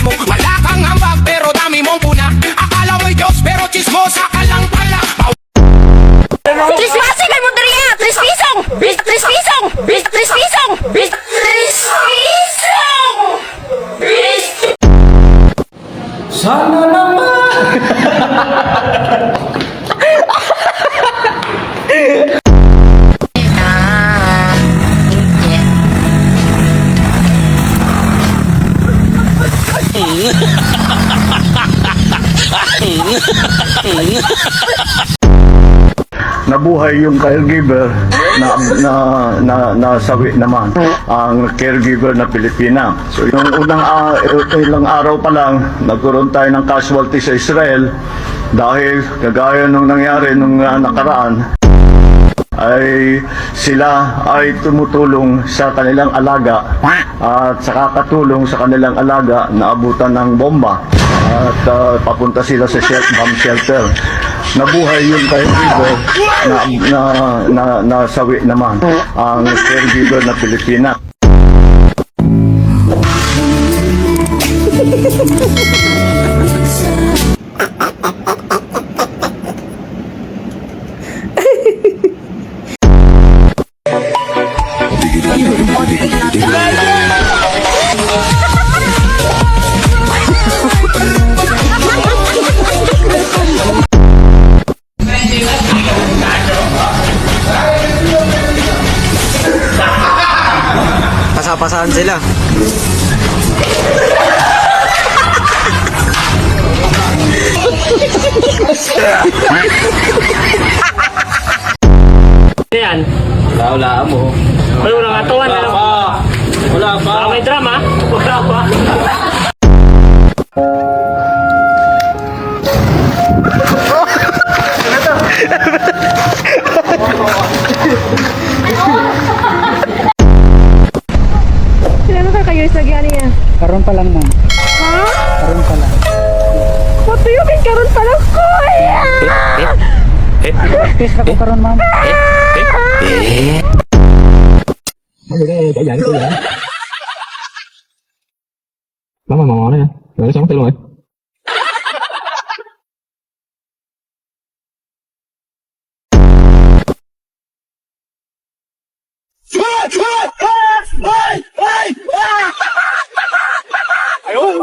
mo. Wala kang hambag pero dami mong puna. Akala mo'y Diyos pero chismosa ka lang pala. Trismasi kay mo diri nga, 3 pisong. 3 pisong. 3 pisong. 3 pisong. Sana naman. Nabuhay yung caregiver nasawi naman ang caregiver na Pilipina. So yung ilang araw pa lang nagkaroon tayo ng casualty sa Israel dahil kagaya nung nangyari nung nakaraan ay sila ay tumutulong sa kanilang alaga at sa kakatulong sa kanilang alaga na abutan ng bomba at papunta sila sa bomb shelter. Nabuhay yung caregiver nasawi naman ang caregiver na Pilipina. Pasapasaan sila. Yan. Wala mo. May unang atuan na. Wala pa. May drama? Wala pa. Sino ka kayo sa gani niya? Karon pa lang, ma'am. Ha? Karon pa lang. What do you mean karon pa lang ko? Practice ako karon, ma'am. Mama ano yan? Gak sama telo Ayun!